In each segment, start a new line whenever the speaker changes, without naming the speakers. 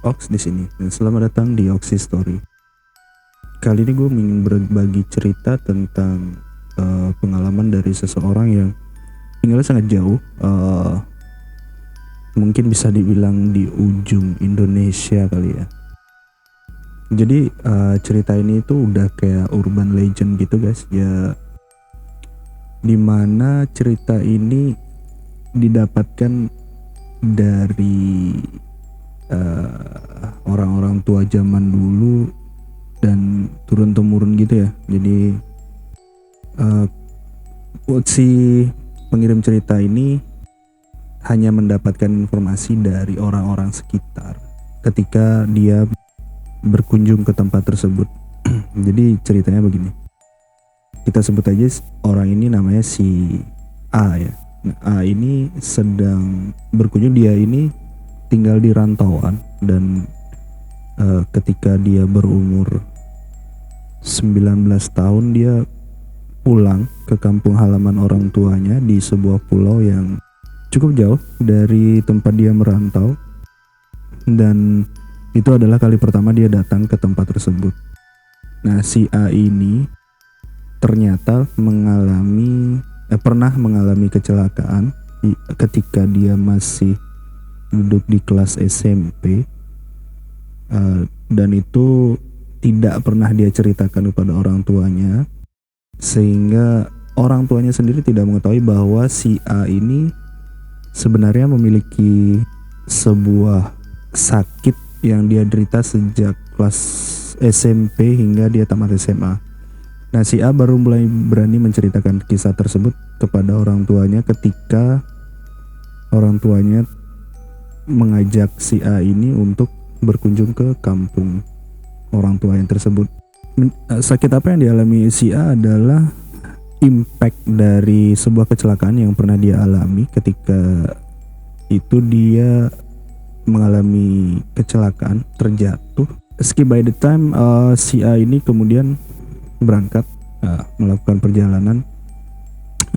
Ox di sini dan selamat datang di Oxy Story. Kali ini gue ingin berbagi cerita tentang pengalaman dari seseorang yang tinggalnya sangat jauh, mungkin bisa dibilang di ujung Indonesia kali ya. Jadi cerita ini tuh udah kayak urban legend gitu guys ya, dimana cerita ini didapatkan dari orang-orang tua zaman dulu dan turun temurun gitu ya. Jadi si pengirim cerita ini hanya mendapatkan informasi dari orang-orang sekitar ketika dia berkunjung ke tempat tersebut. Jadi ceritanya begini, kita sebut aja orang ini namanya si A ya. Nah, A ini sedang berkunjung, dia ini tinggal di rantauan dan ketika dia berumur 19 tahun dia pulang ke kampung halaman orang tuanya di sebuah pulau yang cukup jauh dari tempat dia merantau, dan itu adalah kali pertama dia datang ke tempat tersebut. Nah, si A ini ternyata pernah mengalami kecelakaan ketika dia masih duduk di kelas SMP, dan itu tidak pernah dia ceritakan kepada orang tuanya, sehingga orang tuanya sendiri tidak mengetahui bahwa si A ini sebenarnya memiliki sebuah sakit yang dia derita sejak kelas SMP hingga dia tamat SMA. Nah, si A baru mulai berani menceritakan kisah tersebut kepada orang tuanya ketika orang tuanya mengajak si A ini untuk berkunjung ke kampung orang tua yang tersebut. Sakit apa yang dialami si A adalah impact dari sebuah kecelakaan yang pernah dia alami. Ketika itu dia mengalami kecelakaan, terjatuh. Meski by the time si A ini kemudian berangkat melakukan perjalanan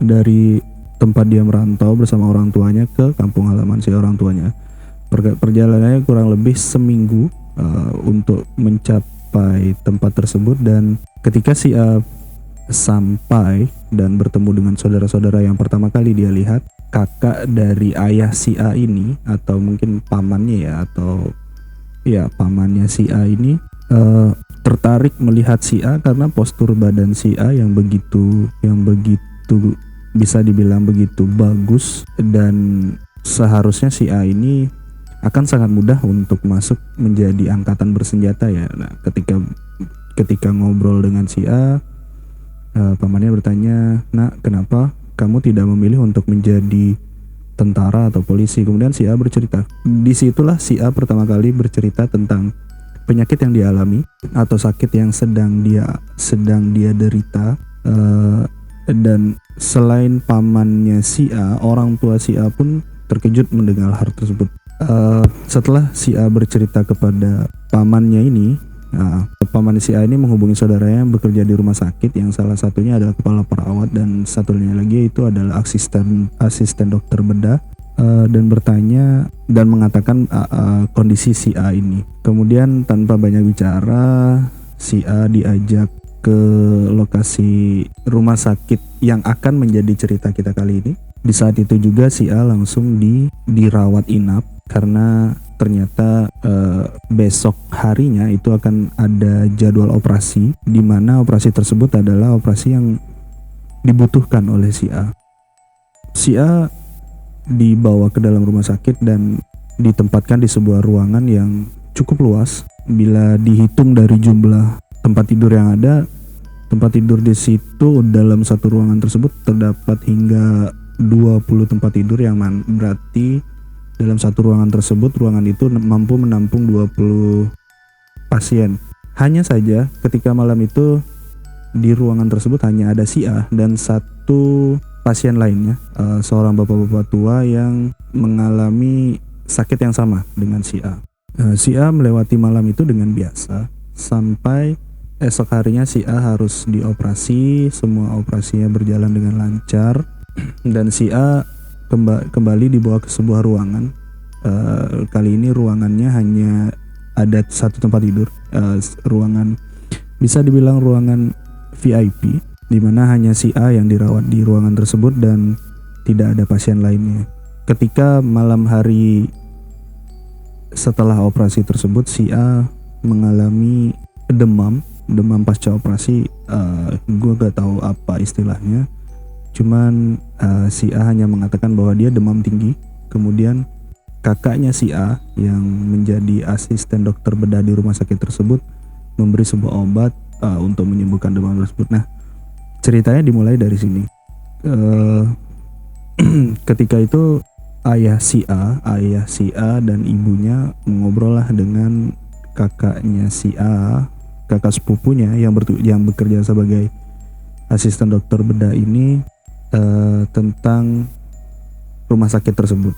dari tempat dia merantau bersama orang tuanya ke kampung halaman si orang tuanya. Perjalanannya kurang lebih seminggu untuk mencapai tempat tersebut, dan ketika si A sampai dan bertemu dengan saudara-saudara yang pertama kali dia lihat, kakak dari ayah si A ini atau mungkin pamannya ya, atau ya pamannya si A ini tertarik melihat si A karena postur badan si A yang begitu bisa dibilang begitu bagus, dan seharusnya si A ini akan sangat mudah untuk masuk menjadi angkatan bersenjata ya. Nah, ketika ngobrol dengan si A, pamannya bertanya, "Nak, kenapa kamu tidak memilih untuk menjadi tentara atau polisi?" Kemudian si A bercerita. Disitulah si A pertama kali bercerita tentang penyakit yang dialami atau sakit yang sedang dia derita, dan selain pamannya si A, orang tua si A pun terkejut mendengar hal tersebut. Setelah si A bercerita kepada pamannya ini, paman si A ini menghubungi saudaranya yang bekerja di rumah sakit, yang salah satunya adalah kepala perawat dan satunya lagi itu adalah asisten dokter bedah, dan bertanya dan mengatakan kondisi si A ini. Kemudian tanpa banyak bicara, si A diajak ke lokasi rumah sakit yang akan menjadi cerita kita kali ini. Di saat itu juga si A langsung dirawat inap karena ternyata besok harinya itu akan ada jadwal operasi, di mana operasi tersebut adalah operasi yang dibutuhkan oleh si A. Si A dibawa ke dalam rumah sakit dan ditempatkan di sebuah ruangan yang cukup luas. Bila dihitung dari jumlah tempat tidur yang ada, tempat tidur di situ dalam satu ruangan tersebut terdapat hingga 20 tempat tidur, yang berarti dalam satu ruangan tersebut, ruangan itu mampu menampung 20 pasien. Hanya saja ketika malam itu di ruangan tersebut hanya ada si A dan satu pasien lainnya, seorang bapak-bapak tua yang mengalami sakit yang sama dengan si A. Si A melewati malam itu dengan biasa sampai esok harinya si A harus dioperasi. Semua operasinya berjalan dengan lancar dan si A kembali dibawa ke sebuah ruangan. Kali ini ruangannya hanya ada satu tempat tidur, ruangan bisa dibilang ruangan VIP, di mana hanya si A yang dirawat di ruangan tersebut dan tidak ada pasien lainnya. Ketika malam hari setelah operasi tersebut, si A mengalami demam pasca operasi. Gue gak tahu apa istilahnya, cuman si A hanya mengatakan bahwa dia demam tinggi. Kemudian kakaknya si A yang menjadi asisten dokter bedah di rumah sakit tersebut memberi sebuah obat untuk menyembuhkan demam tersebut. Nah, ceritanya dimulai dari sini. Ketika itu ayah si A dan ibunya ngobrol lah dengan kakaknya si A, kakak sepupunya yang bekerja sebagai asisten dokter bedah ini, tentang rumah sakit tersebut.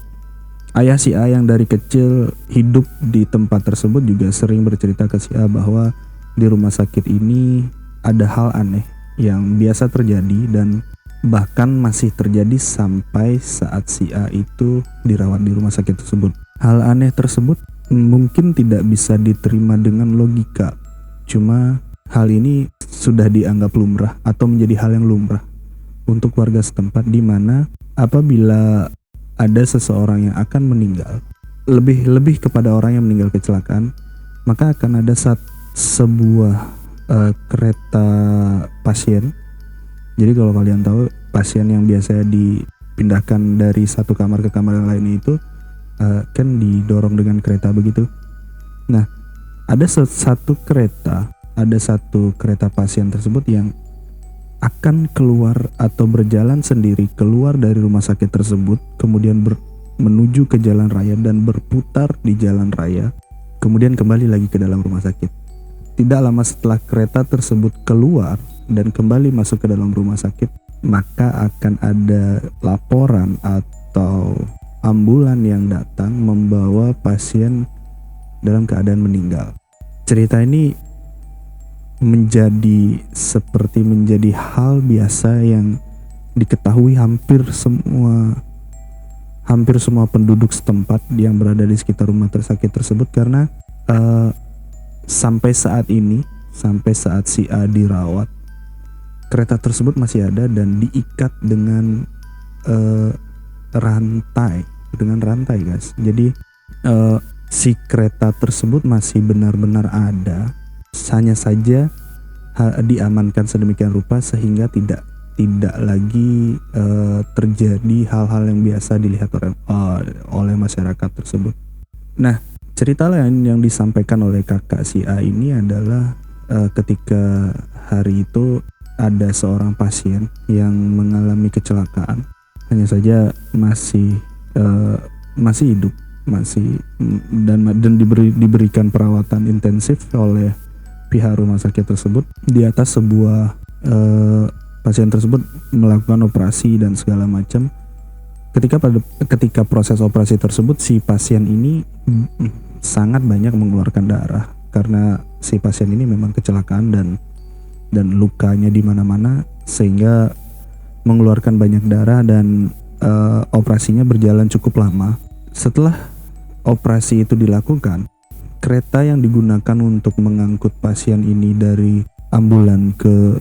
Ayah si A yang dari kecil hidup di tempat tersebut juga sering bercerita ke si A bahwa di rumah sakit ini ada hal aneh yang biasa terjadi dan bahkan masih terjadi sampai saat si A itu dirawat di rumah sakit tersebut. Hal aneh tersebut mungkin tidak bisa diterima dengan logika, cuma hal ini sudah dianggap lumrah atau menjadi hal yang lumrah untuk warga setempat, di mana apabila ada seseorang yang akan meninggal, lebih kepada orang yang meninggal kecelakaan, maka akan ada sebuah kereta pasien. Jadi kalau kalian tahu, pasien yang biasanya dipindahkan dari satu kamar ke kamar yang lain itu kan didorong dengan kereta begitu. Nah, ada satu kereta pasien tersebut yang akan keluar atau berjalan sendiri keluar dari rumah sakit tersebut, kemudian menuju ke jalan raya dan berputar di jalan raya, kemudian kembali lagi ke dalam rumah sakit. Tidak lama setelah kereta tersebut keluar dan kembali masuk ke dalam rumah sakit, maka akan ada laporan atau ambulan yang datang membawa pasien dalam keadaan meninggal. Cerita ini menjadi hal biasa yang diketahui hampir semua penduduk setempat yang berada di sekitar rumah sakit tersebut, karena sampai saat si A dirawat, kereta tersebut masih ada dan diikat dengan rantai guys. Jadi si kereta tersebut masih benar-benar ada, hanya saja diamankan sedemikian rupa sehingga tidak lagi terjadi hal-hal yang biasa dilihat oleh masyarakat tersebut. Nah, cerita lain yang disampaikan oleh kakak si A ini adalah ketika hari itu ada seorang pasien yang mengalami kecelakaan, hanya saja masih hidup, dan diberikan perawatan intensif oleh pihak rumah sakit tersebut. Di atas sebuah pasien tersebut melakukan operasi dan segala macam. Ketika proses operasi tersebut, si pasien ini sangat banyak mengeluarkan darah karena si pasien ini memang kecelakaan dan lukanya di mana-mana sehingga mengeluarkan banyak darah, dan operasinya berjalan cukup lama. Setelah operasi itu dilakukan, kereta yang digunakan untuk mengangkut pasien ini dari ambulan ke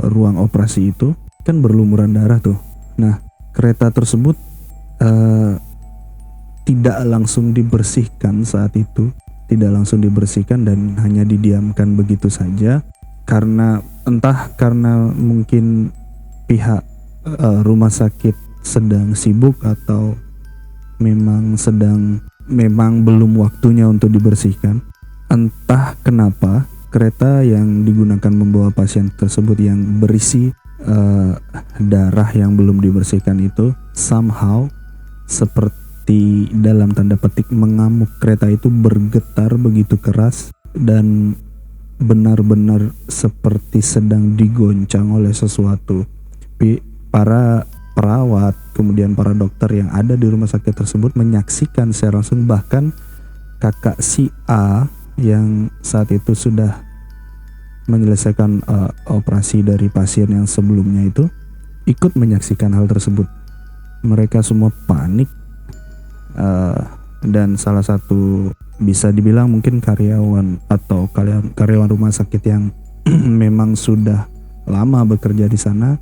ruang operasi itu kan berlumuran darah tuh. Nah, kereta tersebut tidak langsung dibersihkan saat itu, dan hanya didiamkan begitu saja karena mungkin pihak rumah sakit sedang sibuk atau memang belum waktunya untuk dibersihkan. Entah kenapa kereta yang digunakan membawa pasien tersebut yang berisi darah yang belum dibersihkan itu somehow seperti dalam tanda petik mengamuk. Kereta itu bergetar begitu keras dan benar-benar seperti sedang digoncang oleh sesuatu. Para perawat, kemudian para dokter yang ada di rumah sakit tersebut menyaksikan secara langsung, bahkan kakak si A yang saat itu sudah menyelesaikan operasi dari pasien yang sebelumnya itu ikut menyaksikan hal tersebut. Mereka semua panik, dan salah satu bisa dibilang mungkin karyawan atau karyawan rumah sakit yang memang sudah lama bekerja di sana,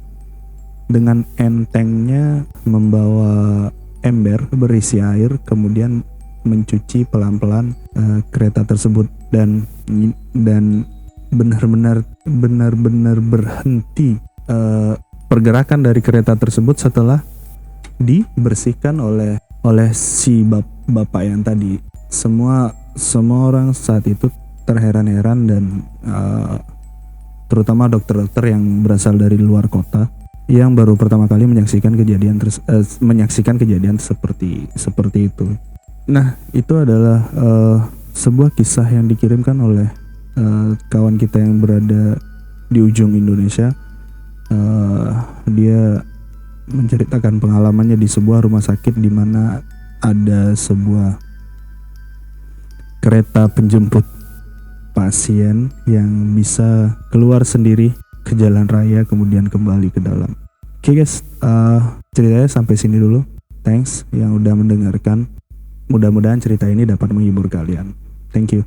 dengan entengnya membawa ember berisi air kemudian mencuci pelan-pelan kereta tersebut, dan benar-benar berhenti pergerakan dari kereta tersebut setelah dibersihkan oleh si bapak yang tadi. Semua orang saat itu terheran-heran, dan terutama dokter-dokter yang berasal dari luar kota yang baru pertama kali menyaksikan kejadian seperti itu. Nah, itu adalah sebuah kisah yang dikirimkan oleh kawan kita yang berada di ujung Indonesia. Dia menceritakan pengalamannya di sebuah rumah sakit di mana ada sebuah kereta penjemput pasien yang bisa keluar sendiri ke jalan raya kemudian kembali ke dalam. Oke guys, ceritanya sampai sini dulu. Thanks yang udah mendengarkan. Mudah-mudahan cerita ini dapat menghibur kalian. Thank you.